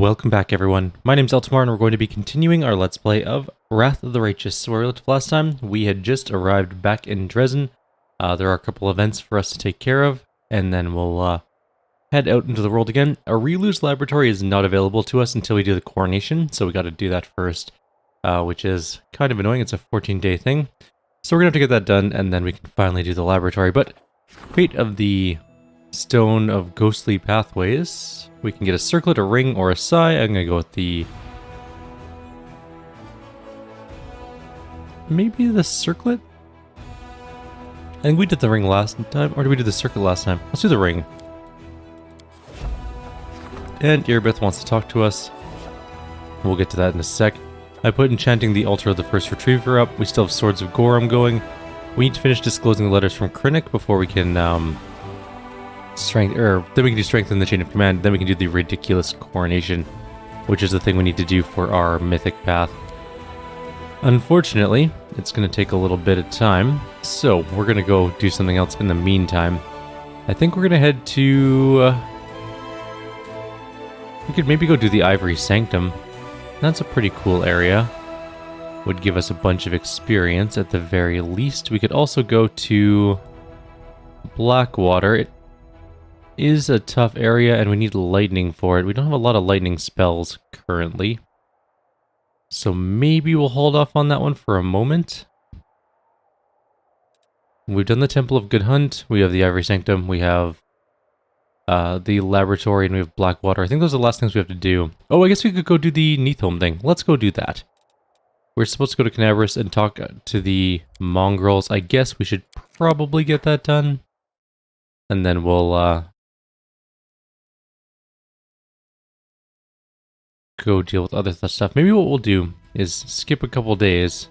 Welcome back everyone, my name's Eltimar and we're going to be continuing our Let's Play of Wrath of the Righteous. So where we left last time, we had just arrived back in Dresden. There are a couple events for us to take care of, and then we'll head out into the world again. A Relu's laboratory is not available to us until we do the coronation, so we got to do that first, which is kind of annoying. It's a 14-day thing. So we're going to have to get that done, and then we can finally do the laboratory. But fate of the Stone of Ghostly Pathways. We can get a circlet, a ring, or a sigh. I'm going to go with the... maybe the circlet? I think we did the ring last time, or did we do the circlet last time? Let's do the ring. And Erebeth wants to talk to us. We'll get to that in a sec. I put Enchanting the Altar of the First Retriever up. We still have Swords of Gorum going. We need to finish disclosing the letters from Krennic before we can, then we can do Strengthen the Chain of Command, then we can do the Ridiculous Coronation, which is the thing we need to do for our Mythic Path. Unfortunately, it's going to take a little bit of time, so we're going to go do something else in the meantime. I think we're going to head to... we could maybe go do the Ivory Sanctum. That's a pretty cool area. Would give us a bunch of experience at the very least. We could also go to Blackwater. It is a tough area and we need lightning for it. We don't have a lot of lightning spells currently, so maybe we'll hold off on that one for a moment. We've done the Temple of Good Hunt, we have the Ivory Sanctum, we have the laboratory, and we have Blackwater. I think those are the last things we have to do. Oh, I guess we could go do the Neathholm thing. Let's go do that. We're supposed to go to Canaveras and talk to the mongrels. I guess we should probably get that done, and then we'll go deal with other stuff. Maybe what we'll do is skip a couple days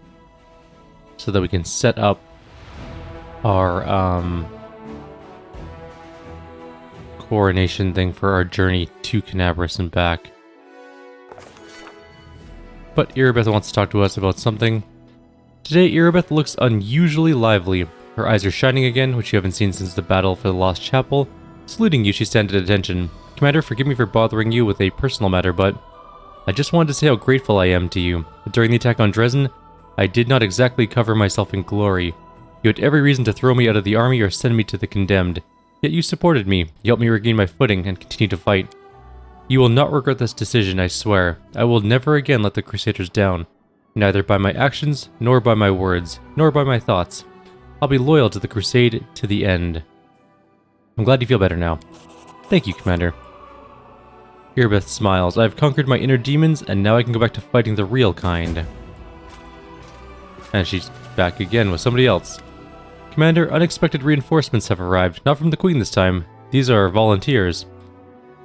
so that we can set up our coronation thing for our journey to Canaveras and back. But Erebeth wants to talk to us about something. Today, Erebeth looks unusually lively. Her eyes are shining again, which you haven't seen since the battle for the Lost Chapel. Saluting you, she stands at attention. Commander, forgive me for bothering you with a personal matter, but I just wanted to say how grateful I am to you. During the attack on Dresden, I did not exactly cover myself in glory. You had every reason to throw me out of the army or send me to the condemned. Yet you supported me, you helped me regain my footing, and continue to fight. You will not regret this decision, I swear. I will never again let the Crusaders down. Neither by my actions, nor by my words, nor by my thoughts. I'll be loyal to the Crusade to the end. I'm glad you feel better now. Thank you, Commander. Erebeth smiles. I've conquered my inner demons, and now I can go back to fighting the real kind. And she's back again with somebody else. Commander, unexpected reinforcements have arrived. Not from the Queen this time. These are volunteers.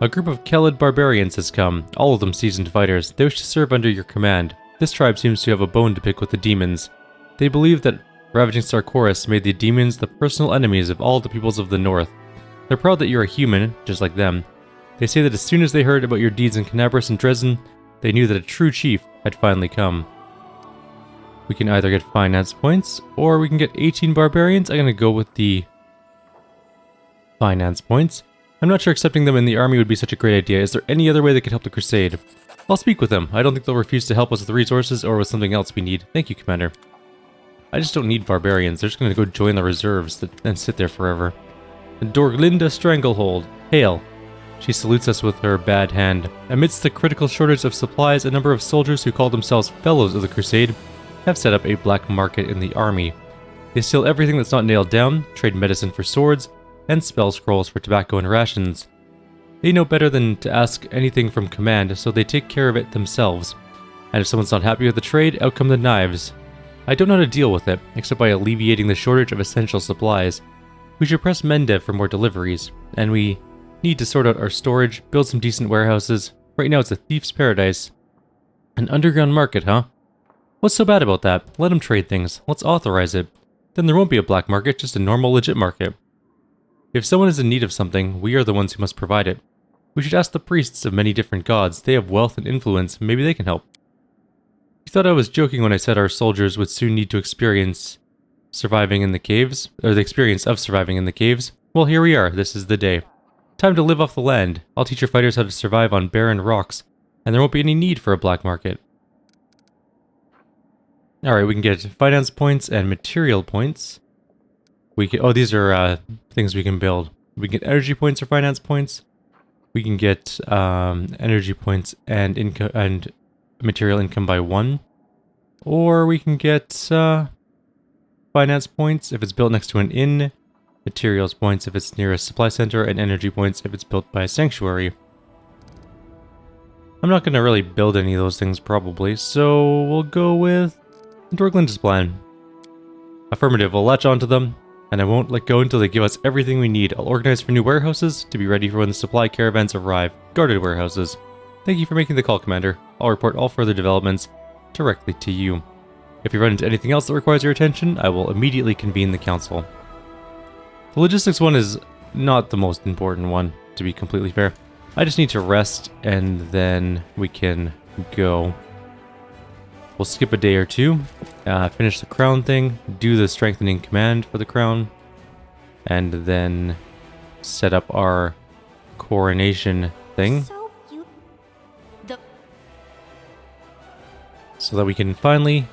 A group of Kelid barbarians has come, all of them seasoned fighters. They wish to serve under your command. This tribe seems to have a bone to pick with the demons. They believe that ravaging Sarkoris made the demons the personal enemies of all the peoples of the north. They're proud that you're a human, just like them. They say that as soon as they heard about your deeds in Canaveras and Dresden, they knew that a true chief had finally come. We can either get finance points, or we can get 18 barbarians. I'm going to go with the finance points. I'm not sure accepting them in the army would be such a great idea. Is there any other way they could help the Crusade? I'll speak with them. I don't think they'll refuse to help us with resources or with something else we need. Thank you, Commander. I just don't need barbarians. They're just going to go join the reserves and sit there forever. Dorglinda Stranglehold. Hail. She salutes us with her bad hand. Amidst the critical shortage of supplies, a number of soldiers who call themselves Fellows of the Crusade have set up a black market in the army. They steal everything that's not nailed down, trade medicine for swords, and spell scrolls for tobacco and rations. They know better than to ask anything from command, so they take care of it themselves. And if someone's not happy with the trade, out come the knives. I don't know how to deal with it, except by alleviating the shortage of essential supplies. We should press Mendev for more deliveries, and we need to sort out our storage, build some decent warehouses. Right now it's a thief's paradise. An underground market, huh? What's so bad about that? Let them trade things. Let's authorize it. Then there won't be a black market, just a normal legit market. If someone is in need of something, we are the ones who must provide it. We should ask the priests of many different gods. They have wealth and influence. Maybe they can help. You thought I was joking when I said our soldiers would soon need to experience surviving in the caves? Or the experience of surviving in the caves? Well, here we are. This is the day. Time to live off the land. I'll teach your fighters how to survive on barren rocks. And there won't be any need for a black market. Alright, we can get finance points and material points. We can, oh, these are things we can build. We can get energy points or finance points. We can get energy points and income and material income by 1. Or we can get finance points if it's built next to an inn, materials points if it's near a supply center, and energy points if it's built by a sanctuary. I'm not going to really build any of those things probably, so we'll go with Dorglin's plan. Affirmative, we'll latch onto them, and I won't let go until they give us everything we need. I'll organize for new warehouses to be ready for when the supply caravans arrive. Guarded warehouses. Thank you for making the call, Commander. I'll report all further developments directly to you. If you run into anything else that requires your attention, I will immediately convene the council. The logistics one is not the most important one, to be completely fair. I just need to rest, and then we can go. We'll skip a day or two, finish the crown thing, do the strengthening command for the crown, and then set up our coronation thing. So that we can finally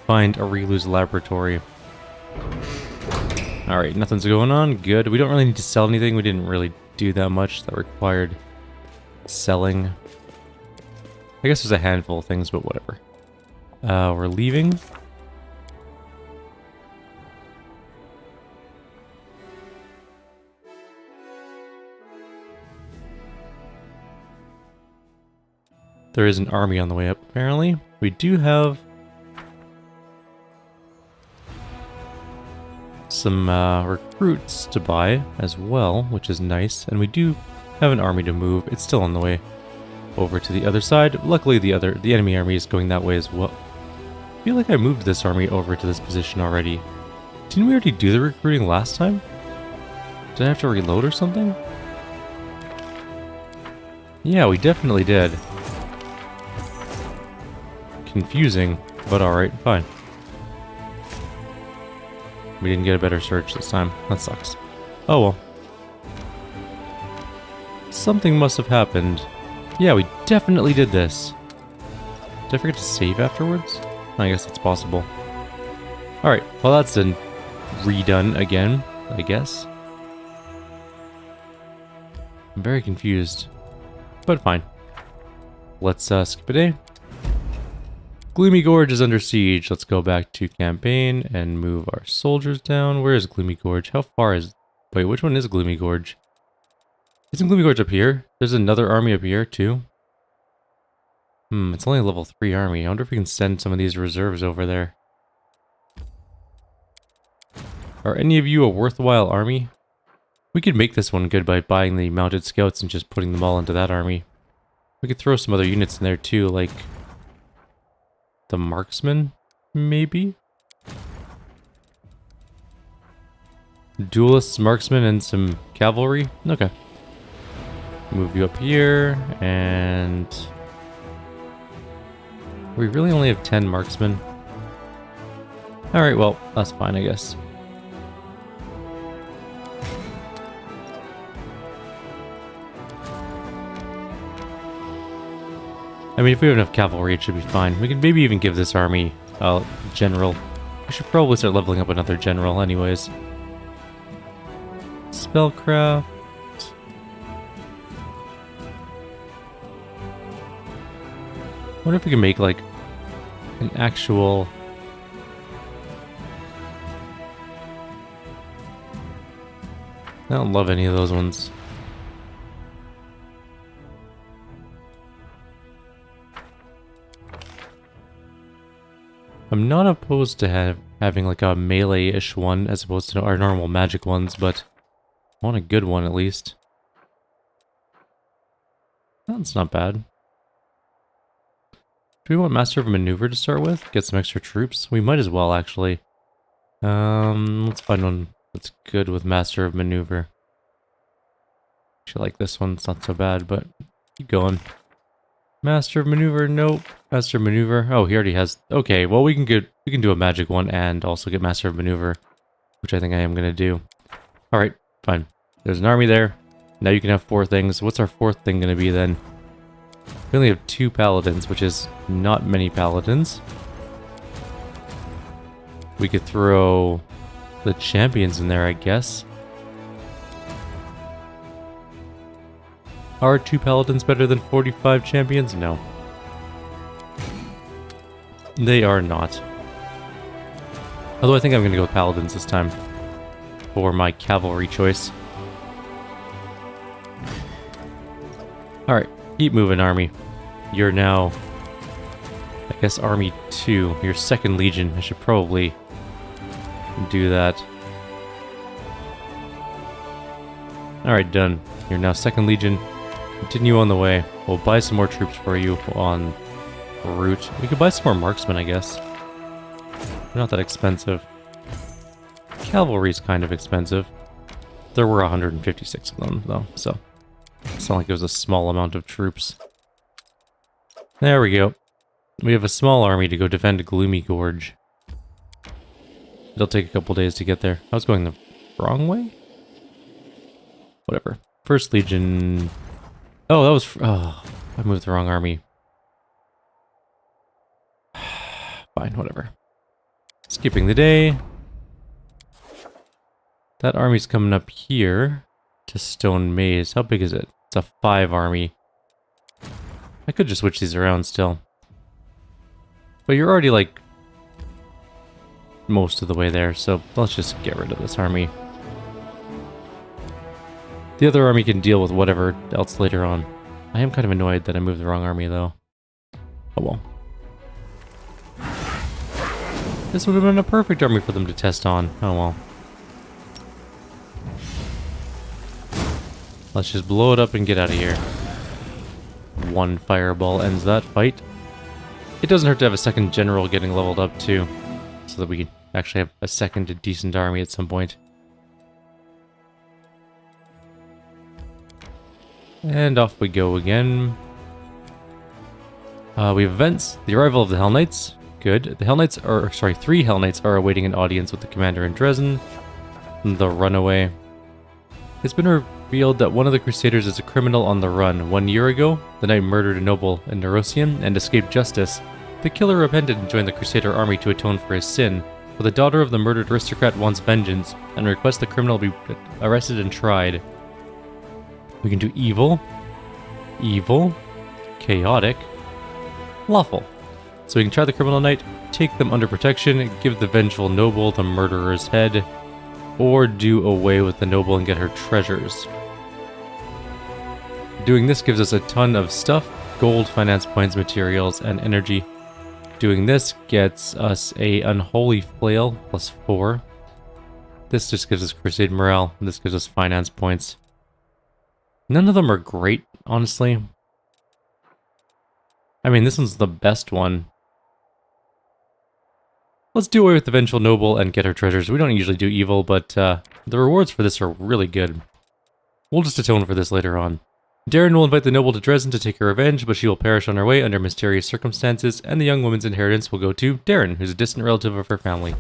find Arilu's laboratory. Alright, nothing's going on. Good. We don't really need to sell anything. We didn't really do that much that required selling. I guess there's a handful of things, but whatever. We're leaving. There is an army on the way up, apparently. We do have some recruits to buy as well, which is nice. And we do have an army to move. It's still on the way over to the other side. Luckily, the enemy army is going that way as well. I feel like I moved this army over to this position already. Didn't we already do the recruiting last time? Did I have to reload or something? Yeah, we definitely did. Confusing, but alright, fine. We didn't get a better search this time. That sucks. Oh well. Something must have happened. Yeah, we definitely did this. Did I forget to save afterwards? I guess that's possible. Alright, well that's then redone again, I guess. I'm very confused. But fine. Let's skip a day. Gloomy Gorge is under siege. Let's go back to campaign and move our soldiers down. Where is Gloomy Gorge? How far is... Wait, which one is Gloomy Gorge? Isn't Gloomy Gorge up here? There's another army up here too. It's only a level 3 army. I wonder if we can send some of these reserves over there. Are any of you a worthwhile army? We could make this one good by buying the mounted scouts and just putting them all into that army. We could throw some other units in there too, like the marksman, maybe? Duelists, marksmen, and some cavalry? Okay. Move you up here, and... we really only have 10 marksmen. Alright, well, that's fine, I guess. I mean, if we have enough cavalry, it should be fine. We could maybe even give this army a general. We should probably start leveling up another general anyways. Spellcraft. I wonder if we can make, like, an actual... I don't love any of those ones. I'm not opposed to having like a melee-ish one as opposed to our normal magic ones, but I want a good one at least. That's not bad. Do we want Master of Maneuver to start with? Get some extra troops? We might as well, actually. Let's find one that's good with Master of Maneuver. Actually, like this one. It's not so bad, but keep going. Master of Maneuver, nope. Master of Maneuver. Oh, he already has... Okay, well we can do a magic one and also get Master of Maneuver, which I think I am going to do. Alright, fine. There's an army there. Now you can have 4 things. What's our 4th thing going to be then? We only have 2 paladins, which is not many paladins. We could throw the champions in there, I guess. Are 2 paladins better than 45 champions? No. They are not. Although I think I'm going to go with paladins this time for my cavalry choice. Alright, keep moving, army. You're now, I guess, army 2. Your 2nd legion. I should probably do that. Alright, done. You're now 2nd legion. Continue on the way. We'll buy some more troops for you on route. We could buy some more marksmen, I guess. They're not that expensive. Cavalry's kind of expensive. There were 156 of them, though, so it's not like it was a small amount of troops. There we go. We have a small army to go defend Gloomy Gorge. It'll take a couple days to get there. I was going the wrong way? Whatever. 1st Legion... Oh, that was... Oh, I moved the wrong army. Fine, whatever. Skipping the day. That army's coming up here to Stone Maze. How big is it? It's a 5 army. I could just switch these around still. But you're already, like, most of the way there, so let's just get rid of this army. The other army can deal with whatever else later on. I am kind of annoyed that I moved the wrong army, though. Oh well. This would have been a perfect army for them to test on. Oh well. Let's just blow it up and get out of here. 1 fireball ends that fight. It doesn't hurt to have a 2nd general getting leveled up too, so that we can actually have a 2nd decent army at some point. And off we go again. We have events. The arrival of the Hell Knights. Good. The Hell Knights are, sorry, 3 Hell Knights are awaiting an audience with the commander in Dresden. The runaway. It's been revealed that one of the Crusaders is a criminal on the run. 1 year ago, the knight murdered a noble in Nerosium and escaped justice. The killer repented and joined the Crusader army to atone for his sin, but the daughter of the murdered aristocrat wants vengeance and requests the criminal be arrested and tried. We can do evil, chaotic, lawful. So we can try the criminal knight, take them under protection, give the vengeful noble the murderer's head, or do away with the noble and get her treasures. Doing this gives us a ton of stuff, gold, finance points, materials, and energy. Doing this gets us a unholy flail, +4. This just gives us crusade morale, and this gives us finance points. None of them are great, honestly. I mean, this one's the best one. Let's do away with the vengeful noble and get her treasures. We don't usually do evil, but the rewards for this are really good. We'll just atone for this later on. Darren will invite the noble to Dresden to take her revenge, but she will perish on her way under mysterious circumstances, and the young woman's inheritance will go to Darren, who's a distant relative of her family.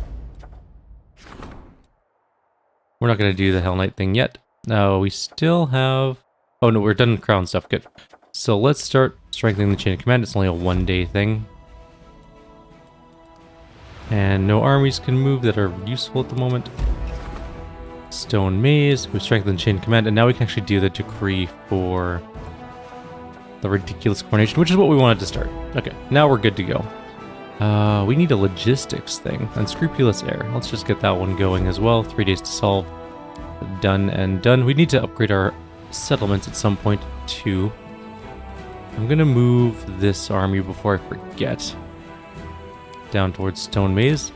We're not going to do the Hell Knight thing yet. No, we still have... Oh no, we're done with crown stuff, good. So let's start strengthening the chain of command. It's only a 1-day thing. And no armies can move that are useful at the moment. Stone Maze, we've strengthened the chain of command, and now we can actually do the decree for the ridiculous coronation, which is what we wanted to start. Okay, now we're good to go. We need a logistics thing. Unscrupulous heir. Let's just get that one going as well. 3 days to solve. Done and done. We need to upgrade our settlements at some point too. I'm gonna move this army before I forget. Down towards Stone Maze.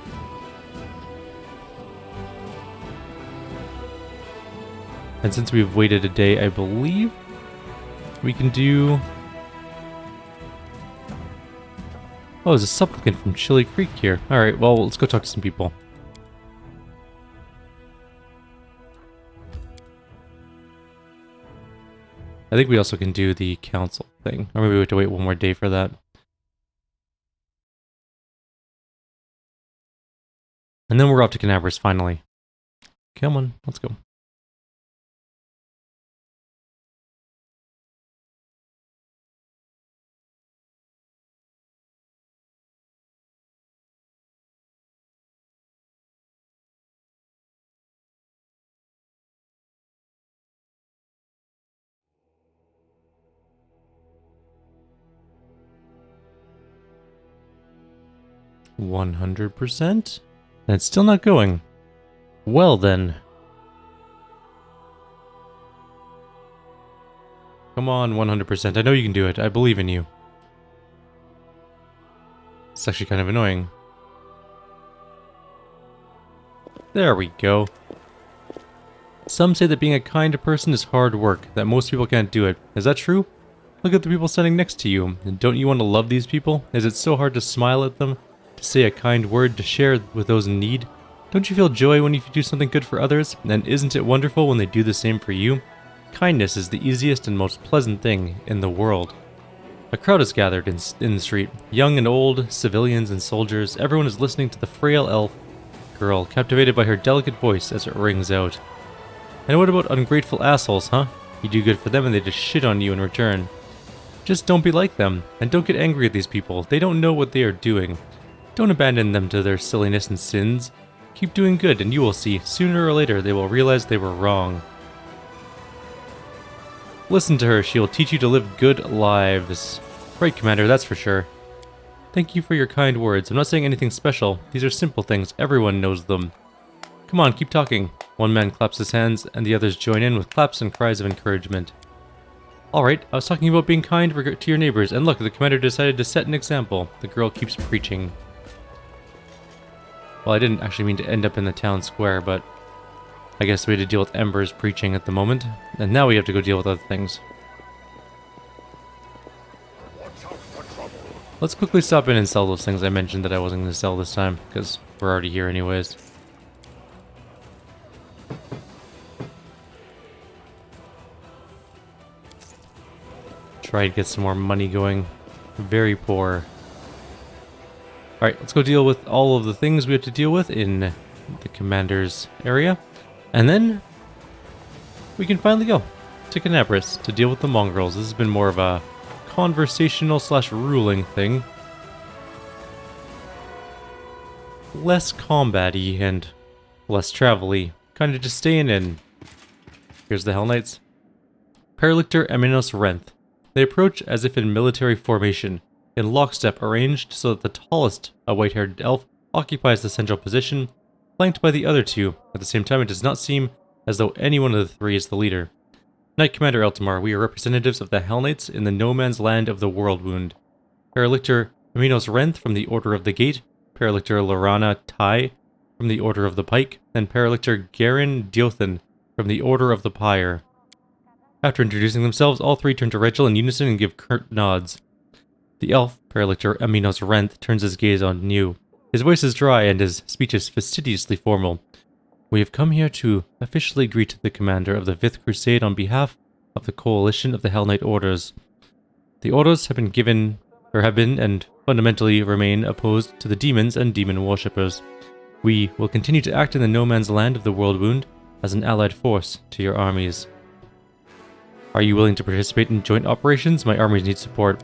And since we've waited a day, I believe we can do... Oh, there's a supplicant from Chili Creek here. Alright, well, let's go talk to some people. I think we also can do the council thing. Or maybe we have to wait one more day for that. And then we're off to Canabras finally. Come on, let's go. 100%? And it's still not going. Well then. Come on, 100%. I know you can do it. I believe in you. It's actually kind of annoying. There we go. Some say that being a kind person is hard work, that most people can't do it. Is that true? Look at the people standing next to you. And don't you want to love these people? Is it so hard to smile at them? To say a kind word, to share with those in need? Don't you feel joy when you do something good for others? And isn't it wonderful when they do the same for you? Kindness is the easiest and most pleasant thing in the world. A crowd is gathered in the street. Young and old, civilians and soldiers, everyone is listening to the frail elf girl, captivated by her delicate voice as it rings out. And what about ungrateful assholes, huh? You do good for them and they just shit on you in return. Just don't be like them, and don't get angry at these people. They don't know what they are doing. Don't abandon them to their silliness and sins. Keep doing good and you will see, sooner or later they will realize they were wrong. Listen to her, she will teach you to live good lives. Right, Commander, that's for sure. Thank you for your kind words. I'm not saying anything special. These are simple things. Everyone knows them. Come on, keep talking. One man claps his hands, and the others join in with claps and cries of encouragement. Alright, I was talking about being kind to your neighbors, and look, the commander decided to set an example. The girl keeps preaching. Well, I didn't actually mean to end up in the town square, but I guess we had to deal with Ember's preaching at the moment, and now we have to go deal with other things. Let's quickly stop in and sell those things I mentioned that I wasn't going to sell this time, because we're already here anyways. Try to get some more money going. Very poor. Alright, let's go deal with all of the things we have to deal with in the commander's area. And then we can finally go to Canabris to deal with the mongrels. This has been more of a conversational / ruling thing. Less combat-y and less travel-y. Kind of just staying in. Here's the Hell Knights. Paralictor Eminos Renth. They approach as if in military formation, in lockstep arranged so that the tallest, a white-haired elf, occupies the central position, flanked by the other two. At the same time, it does not seem as though any one of the three is the leader. Knight Commander Eltimar, we are representatives of the Hell Knights in the no man's land of the World Wound. Paralictor Eminos Renth from the Order of the Gate, Paralictor Lorana Tai from the Order of the Pike, and Paralictor Garen Diothan from the Order of the Pyre. After introducing themselves, all three turn to Rachel in unison and give curt nods. The elf, Paralictor Eminos Renth, turns his gaze on you. His voice is dry and his speech is fastidiously formal. We have come here to officially greet the commander of the 5th Crusade on behalf of the coalition of the Hell Knight Orders. The Orders have been and fundamentally remain opposed to the demons and demon worshippers. We will continue to act in the no man's land of the World Wound as an allied force to your armies. Are you willing to participate in joint operations? My armies need support.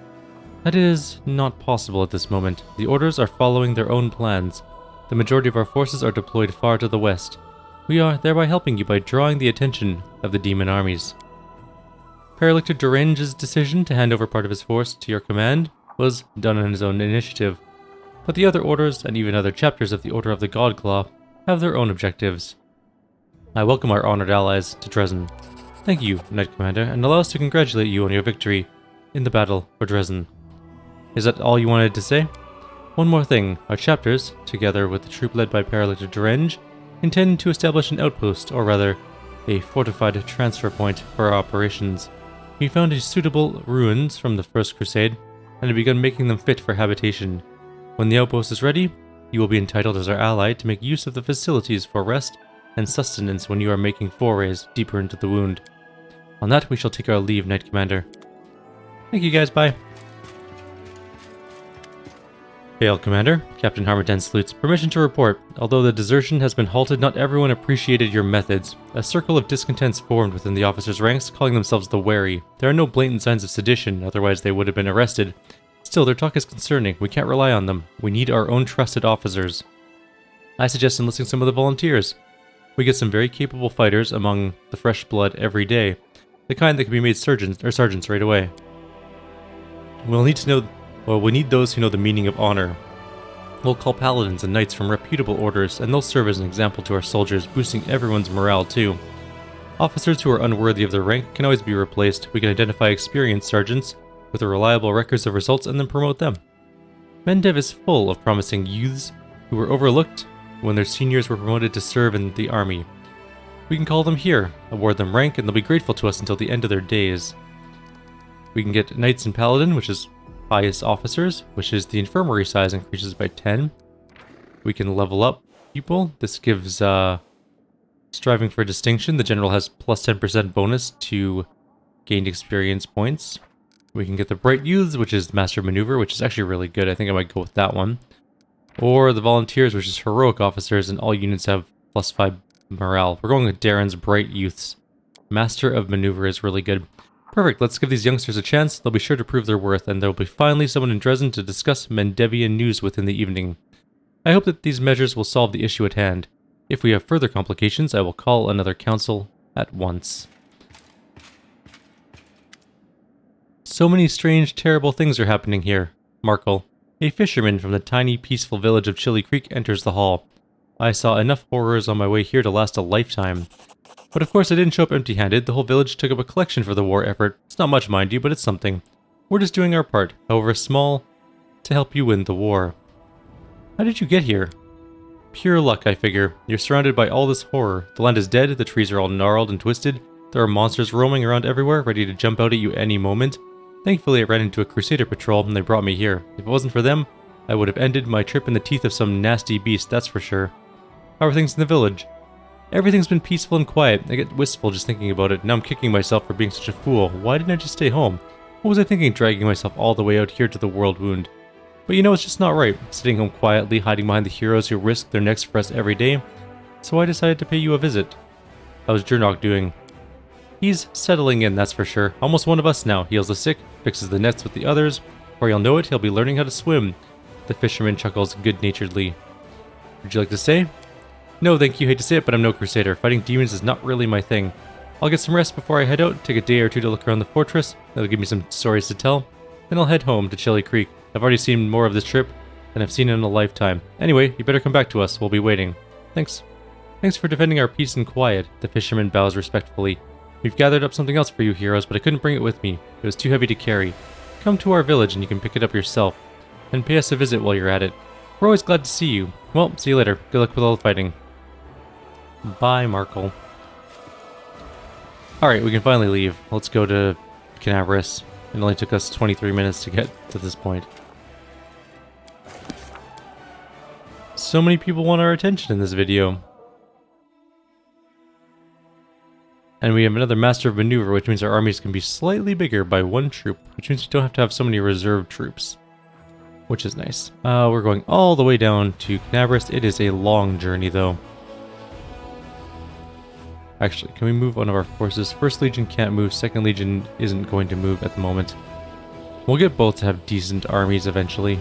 That is not possible at this moment. The Orders are following their own plans. The majority of our forces are deployed far to the west. We are thereby helping you by drawing the attention of the demon armies. Paralictor Durange's decision to hand over part of his force to your command was done on his own initiative, but the other orders and even other chapters of the Order of the Godclaw have their own objectives. I welcome our honored allies to Dresden. Thank you, Knight Commander, and allow us to congratulate you on your victory in the battle for Dresden. Is that all you wanted to say? One more thing. Our chapters, together with the troop led by Paralictor Durange, intend to establish an outpost, or rather, a fortified transfer point for our operations. We found suitable ruins from the First Crusade, and have begun making them fit for habitation. When the outpost is ready, you will be entitled as our ally to make use of the facilities for rest and sustenance when you are making forays deeper into the wound. On that, we shall take our leave, Knight Commander. Thank you guys, bye. Hail, Commander. Captain Harmattan salutes. Permission to report. Although the desertion has been halted, not everyone appreciated your methods. A circle of discontents formed within the officers' ranks, calling themselves the Wary. There are no blatant signs of sedition, otherwise they would have been arrested. Still, their talk is concerning. We can't rely on them. We need our own trusted officers. I suggest enlisting some of the volunteers. We get some very capable fighters among the fresh blood every day. The kind that can be made sergeants right away. We need those who know the meaning of honor. We'll call paladins and knights from reputable orders, and they'll serve as an example to our soldiers, boosting everyone's morale too. Officers who are unworthy of their rank can always be replaced. We can identify experienced sergeants with reliable records of results and then promote them. Mendev is full of promising youths who were overlooked when their seniors were promoted to serve in the army. We can call them here, award them rank, and they'll be grateful to us until the end of their days. We can get Knights and Paladin, which is highest officers, which is the infirmary size increases by 10. We can level up people. This gives striving for distinction. The general has plus 10% bonus to gained experience points. We can get the Bright Youths, which is Master of Maneuver, which is actually really good. I think I might go with that one. Or the Volunteers, which is Heroic Officers, and all units have plus 5 morale. We're going with Darren's Bright Youths. Master of Maneuver is really good. Perfect, let's give these youngsters a chance. They'll be sure to prove their worth, and there will be finally someone in Dresden to discuss Mendevian news within the evening. I hope that these measures will solve the issue at hand. If we have further complications, I will call another council at once. So many strange, terrible things are happening here. Markle, a fisherman from the tiny, peaceful village of Chili Creek, enters the hall. I saw enough horrors on my way here to last a lifetime. But of course I didn't show up empty-handed. The whole village took up a collection for the war effort. It's not much, mind you, but it's something. We're just doing our part, however small, to help you win the war. How did you get here? Pure luck, I figure. You're surrounded by all this horror. The land is dead, the trees are all gnarled and twisted. There are monsters roaming around everywhere, ready to jump out at you any moment. Thankfully I ran into a Crusader patrol and they brought me here. If it wasn't for them, I would have ended my trip in the teeth of some nasty beast, that's for sure. How are things in the village? Everything's been peaceful and quiet. I get wistful just thinking about it. Now I'm kicking myself for being such a fool. Why didn't I just stay home? What was I thinking dragging myself all the way out here to the world wound? But you know, it's just not right. Sitting home quietly, hiding behind the heroes who risk their necks for us every day. So I decided to pay you a visit. How's Jernok doing? He's settling in, that's for sure. Almost one of us now. Heals the sick, fixes the nets with the others. Before you'll know it, he'll be learning how to swim. The fisherman chuckles good-naturedly. Would you like to say? No, thank you. Hate to say it, but I'm no crusader. Fighting demons is not really my thing. I'll get some rest before I head out, take a day or two to look around the fortress. That'll give me some stories to tell. Then I'll head home to Chili Creek. I've already seen more of this trip than I've seen in a lifetime. Anyway, you better come back to us. We'll be waiting. Thanks. Thanks for defending our peace and quiet. The fisherman bows respectfully. We've gathered up something else for you, heroes, but I couldn't bring it with me. It was too heavy to carry. Come to our village and you can pick it up yourself. And pay us a visit while you're at it. We're always glad to see you. Well, see you later. Good luck with all the fighting. Bye, Markle. Alright, we can finally leave. Let's go to Kyrieru. It only took us 23 minutes to get to this point. So many people want our attention in this video. And we have another Master of Maneuver, which means our armies can be slightly bigger by 1 troop, which means we don't have to have so many reserve troops. Which is nice. We're going all the way down to Kyrieru. It is a long journey, though. Actually, can we move one of our forces? 1st Legion can't move, 2nd Legion isn't going to move at the moment. We'll get both to have decent armies eventually.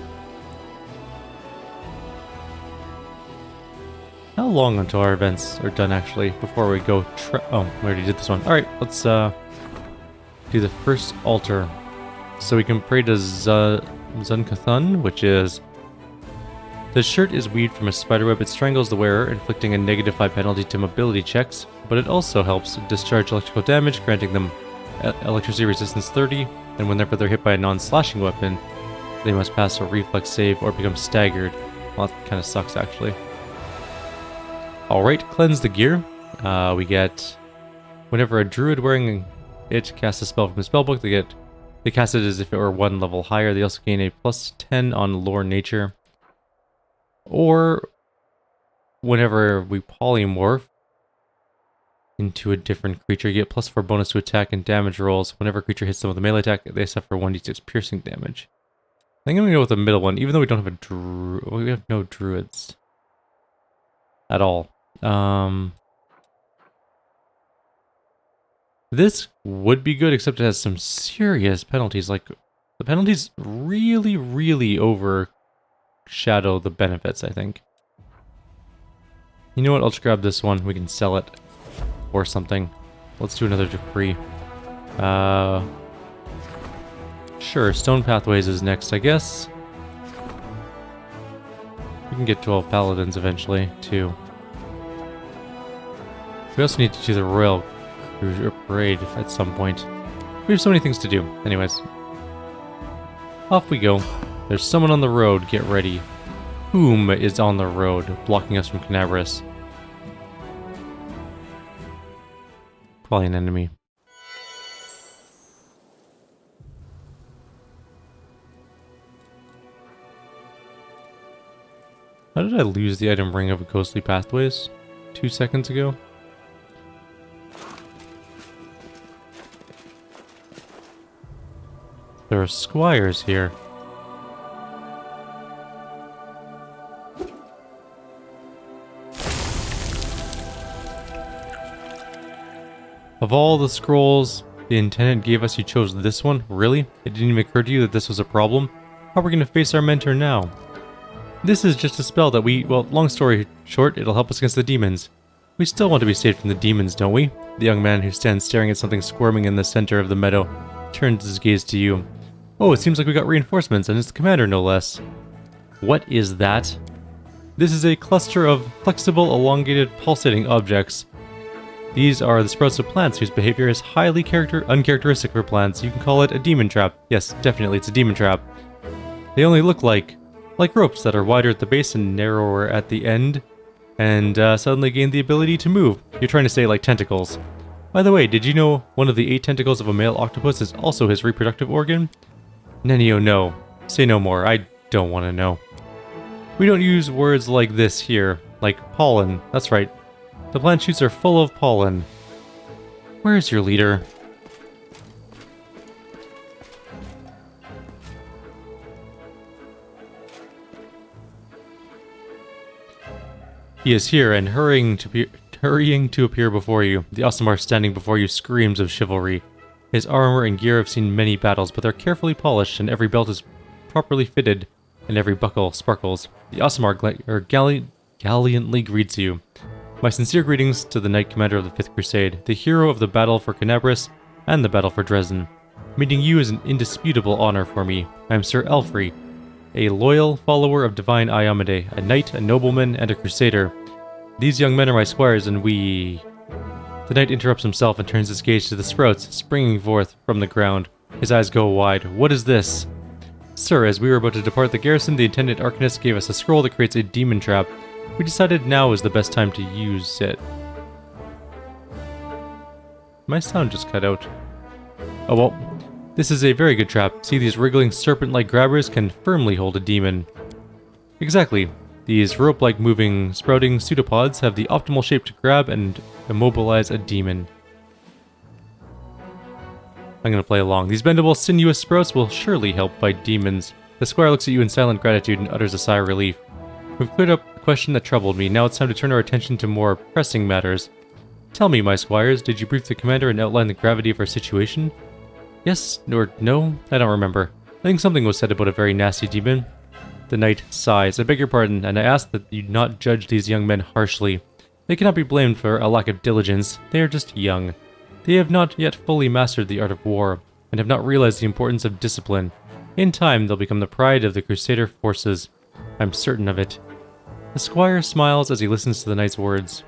How long until our events are done, actually, before we go oh, we already did this one. Alright, let's do the first altar. So we can pray to Zunkathun, which is... The shirt is weaved from a spiderweb. It strangles the wearer, inflicting a -5 penalty to mobility checks, but it also helps discharge electrical damage, granting them electricity resistance 30, and whenever they're hit by a non-slashing weapon, they must pass a reflex save or become staggered. Well, that kind of sucks, actually. Alright, cleanse the gear. We get... Whenever a druid wearing it casts a spell from the spellbook, they cast it as if it were 1 level higher. They also gain a plus 10 on lore nature. Or whenever we polymorph into a different creature, you get plus 4 bonus to attack and damage rolls. Whenever a creature hits them with a melee attack, they suffer 1d6 piercing damage. I think I'm going to go with the middle one, even though we don't have a we have no druids at all. This would be good, except it has some serious penalties. Like, the penalties really overshadow the benefits, I think. You know what? I'll just grab this one. We can sell it or something. Let's do another decree. Sure, Stone Pathways is next, I guess. can get 12 paladins eventually, too. We also need to do the Royal Parade at some point. We have so many things to do. Anyways. Off we go. There's someone on the road, get ready. Whom is on the road, blocking us from Kyrieru? Probably an enemy. How did I lose the item Ring of Ghostly Pathways? 2 seconds ago? There are squires here. Of all the scrolls the intendant gave us, you chose this one? Really? It didn't even occur to you that this was a problem? How are we going to face our mentor now? This is just a spell that well, long story short, it'll help us against the demons. We still want to be saved from the demons, don't we? The young man who stands staring at something squirming in the center of the meadow turns his gaze to you. Oh, it seems like we got reinforcements, and it's the commander no less. What is that? This is a cluster of flexible, elongated, pulsating objects. These are the sprouts of plants whose behavior is highly uncharacteristic for plants. You can call it a demon trap. Yes, definitely, it's a demon trap. They only look like ropes that are wider at the base and narrower at the end, and suddenly gain the ability to move. You're trying to say like tentacles. By the way, did you know one of the 8 tentacles of a male octopus is also his reproductive organ? Nenio, no. Say no more. I don't want to know. We don't use words like this here. Like pollen. That's right. The plant shoots are full of pollen. Where's your leader? He is here and hurrying to appear before you. The Eltimar standing before you screams of chivalry. His armor and gear have seen many battles, but they're carefully polished, and every belt is properly fitted, and every buckle sparkles. The Eltimar gallantly greets you. My sincere greetings to the Knight Commander of the 5th Crusade, the hero of the battle for Kyrieru and the battle for Dresden. Meeting you is an indisputable honor for me. I am Sir Elfrey, a loyal follower of Divine Iomade, a knight, a nobleman, and a crusader. These young men are my squires, and we... The knight interrupts himself and turns his gaze to the sprouts, springing forth from the ground. His eyes go wide. What is this? Sir, as we were about to depart the garrison, the intendant Arcanist gave us a scroll that creates a demon trap. We decided now is the best time to use it. My sound just cut out. Oh well, this is a very good trap. See, these wriggling serpent-like grabbers can firmly hold a demon. Exactly. These rope-like moving, sprouting pseudopods have the optimal shape to grab and immobilize a demon. I'm gonna play along. These bendable, sinuous sprouts will surely help fight demons. The squire looks at you in silent gratitude and utters a sigh of relief. We've cleared up the question that troubled me. Now it's time to turn our attention to more pressing matters. Tell me, my squires, did you brief the commander and outline the gravity of our situation? Yes or no? I don't remember. I think something was said about a very nasty demon. The knight sighs. I beg your pardon, and I ask that you not judge these young men harshly. They cannot be blamed for a lack of diligence. They are just young. They have not yet fully mastered the art of war, and have not realized the importance of discipline. In time, they'll become the pride of the Crusader forces. I'm certain of it. The squire smiles as he listens to the knight's words.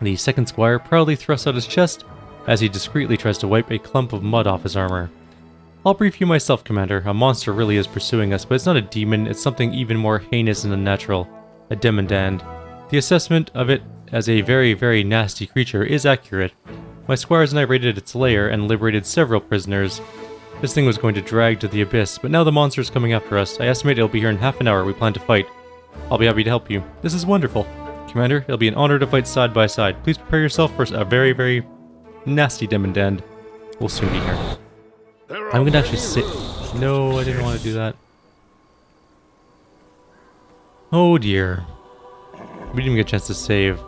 The second squire proudly thrusts out his chest as he discreetly tries to wipe a clump of mud off his armor. I'll brief you myself, Commander. A monster really is pursuing us, but it's not a demon, it's something even more heinous and unnatural. A demandand. The assessment of it as a very, very nasty creature is accurate. My squires and I raided its lair and liberated several prisoners. This thing was going to drag to the abyss, but now the monster is coming after us. I estimate it'll be here in half an hour. We plan to fight. I'll be happy to help you. This is wonderful. Commander, it'll be an honor to fight side by side. Please prepare yourself for a very, very nasty demandand. We'll soon be here. I'm gonna actually sit. No, I didn't want to do that. Oh dear. We didn't even get a chance to save.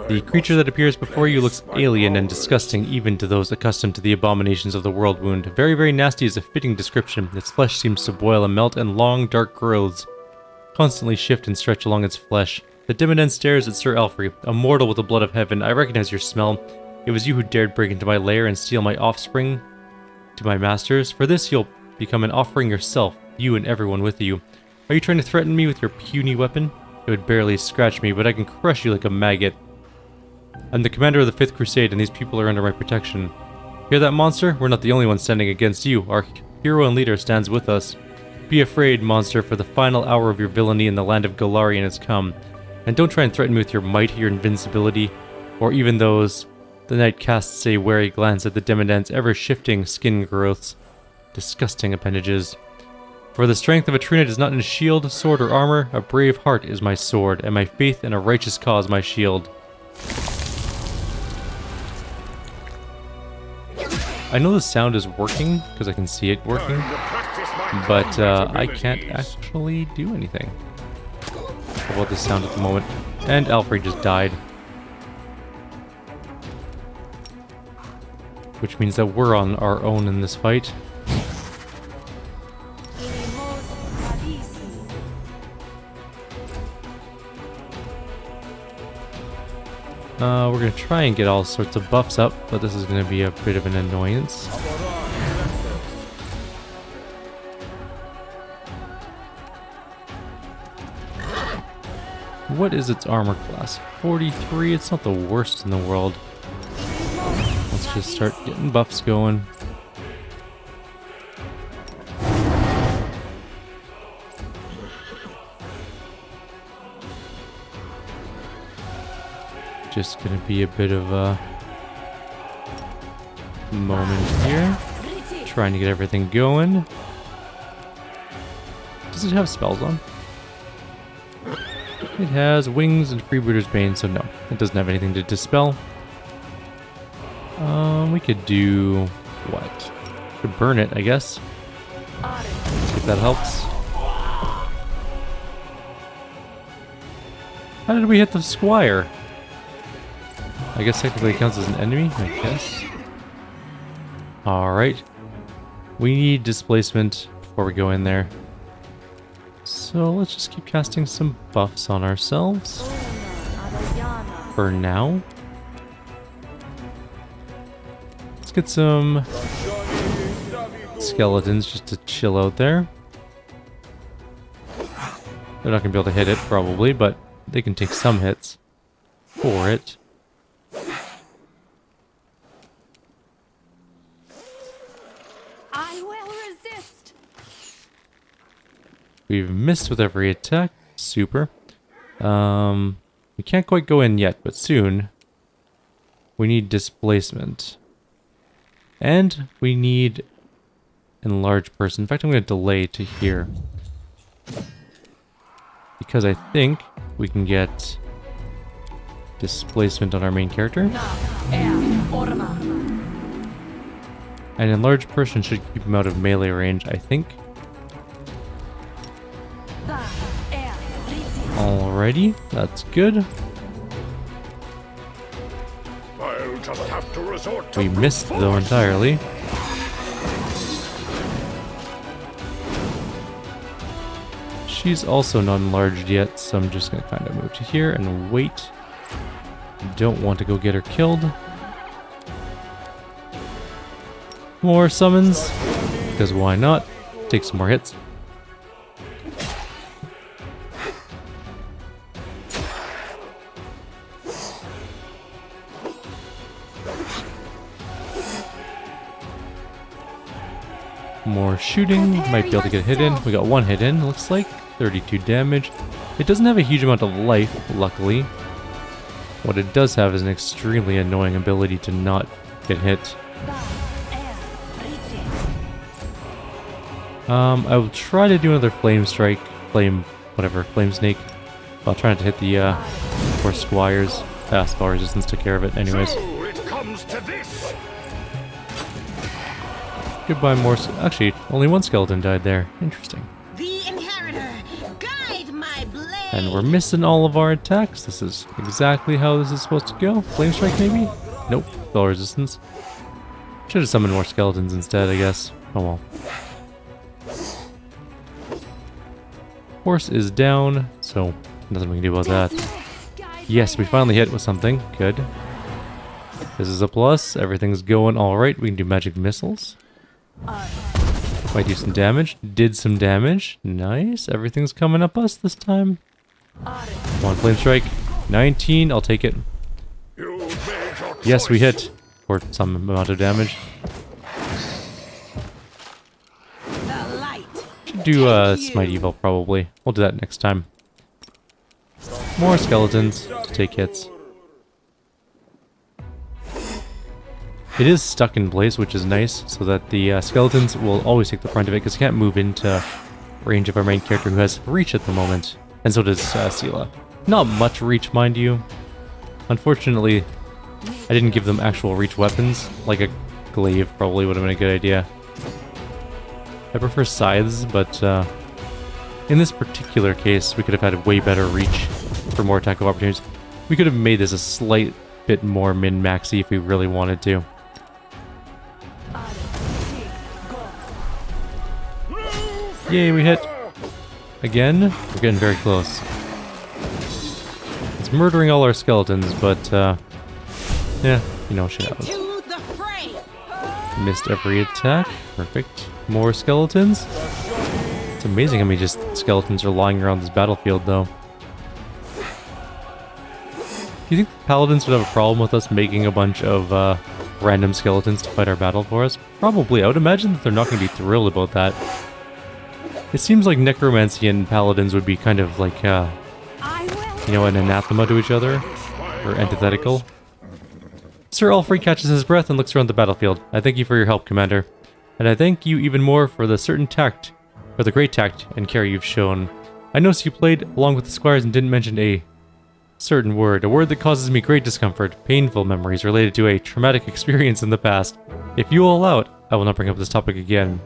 The creature that appears before you looks alien and disgusting even to those accustomed to the abominations of the world wound. Very, very nasty is a fitting description. Its flesh seems to boil and melt, and long, dark growths constantly shift and stretch along its flesh. The demandand stares at Sir Elfrey, a mortal with the blood of heaven. I recognize your smell. It was you who dared break into my lair and steal my offspring to my masters. For this you'll become an offering yourself, you and everyone with you. Are you trying to threaten me with your puny weapon? It would barely scratch me, but I can crush you like a maggot. I'm the commander of the 5th Crusade, and these people are under my protection. Hear that, monster? We're not the only ones standing against you. Our hero and leader stands with us. Be afraid, monster, for the final hour of your villainy in the land of Golarion has come. And don't try and threaten me with your might, your invincibility, or even those. The knight casts a wary glance at the Demodand's ever-shifting skin growths. Disgusting appendages. For the strength of a true knight is not in shield, sword, or armor. A brave heart is my sword, and my faith in a righteous cause my shield. I know the sound is working, because I can see it working, but I can't actually do anything about the sound at the moment. And Alfred just died. Which means that we're on our own in this fight. We're going to try and get all sorts of buffs up, but this is going to be a bit of an annoyance. What is its armor class? 43? It's not the worst in the world. Let's just start getting buffs going. Just gonna be a bit of a moment here. Trying to get everything going. Does it have spells on? It has Wings and Freebooter's Bane, so no. It doesn't have anything to dispel. We could do... what? Could burn it, I guess. See if that helps. How did we hit the squire? I guess technically it counts as an enemy, I guess. Alright. We need displacement before we go in there. So let's just keep casting some buffs on ourselves. For now. Let's get some skeletons just to chill out there. They're not going to be able to hit it, probably, but they can take some hits for it. We've missed with every attack. Super. We can't quite go in yet, but soon. We need displacement. And we need enlarged person. In fact, I'm going to delay to here. Because I think we can get displacement on our main character. An enlarged person should keep him out of melee range, I think. Alrighty, that's good. I'll just have to resort to We missed though entirely. She's also not enlarged yet, so I'm just gonna kind of move to here and wait. Don't want to go get her killed. More summons, because why not? Take some more hits. More shooting, might be able to get a hit in. We got one hit in, looks like. 32 damage. It doesn't have a huge amount of life, luckily. What it does have is an extremely annoying ability to not get hit. I will try to do another flame strike, flame snake. I'll try not to hit the poor squires. Spell resistance took care of it anyways. So it comes to this. Goodbye, more. Actually, only one skeleton died there. Interesting. The inheritor, guide my blade. And we're missing all of our attacks. This is exactly how this is supposed to go. Flame strike, maybe? Nope. Spell resistance. Should have summoned more skeletons instead, I guess. Oh well. Horse is down, so nothing we can do about that. Yes, we finally hit with something. Good. This is a plus. Everything's going alright. We can do magic missiles. Might do some damage. Did some damage. Nice. Everything's coming up us this time. Come on, Flame Strike. 19. I'll take it. You made your Yes, we choice. hit. For some amount of damage. The light. Should do Smite Evil, probably. We'll do that next time. More skeletons to take hits. It is stuck in place, which is nice, so that the skeletons will always take the brunt of it, because it can't move into range of our main character who has reach at the moment. And so does Sela. Not much reach, mind you. Unfortunately, I didn't give them actual reach weapons, like a glaive probably would have been a good idea. I prefer scythes, but in this particular case, we could have had way better reach for more attack of opportunities. We could have made this a slight bit more min-maxy if we really wanted to. Yay, we hit! Again? We're getting very close. It's murdering all our skeletons, but yeah, you know, shit happens. To the fray. Missed every attack. Perfect. More skeletons. It's amazing how many just skeletons are lying around this battlefield, though. Do you think the paladins would have a problem with us making a bunch of random skeletons to fight our battle for us? Probably. I would imagine that they're not going to be thrilled about that. It seems like necromancy and paladins would be kind of like, you know, an anathema to each other, or antithetical. Sir Alfred catches his breath and looks around the battlefield. I thank you for your help, Commander. And I thank you even more for the certain tact, or the great tact and care you've shown. I noticed you played along with the squires and didn't mention a certain word, a word that causes me great discomfort, painful memories related to a traumatic experience in the past. If you will allow it, I will not bring up this topic again.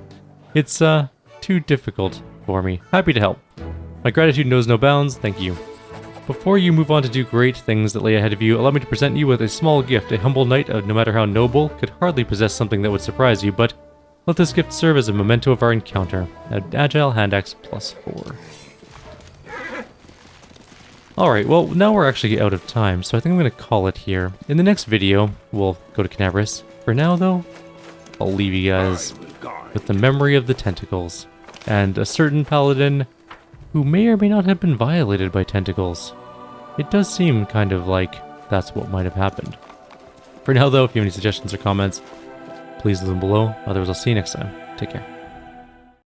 It's, too difficult for me. Happy to help. My gratitude knows no bounds, thank you. Before you move on to do great things that lay ahead of you, allow me to present you with a small gift. A humble knight, no matter how noble, could hardly possess something that would surprise you, but let this gift serve as a memento of our encounter. An agile hand axe +4. Alright, well, now we're actually out of time, so I think I'm going to call it here. In the next video, we'll go to Kyrieru. For now, though, I'll leave you guys with the memory of the Tentacles, and a certain paladin who may or may not have been violated by Tentacles. It does seem kind of like that's what might have happened. For now, though, if you have any suggestions or comments, please leave them below. Otherwise, I'll see you next time. Take care.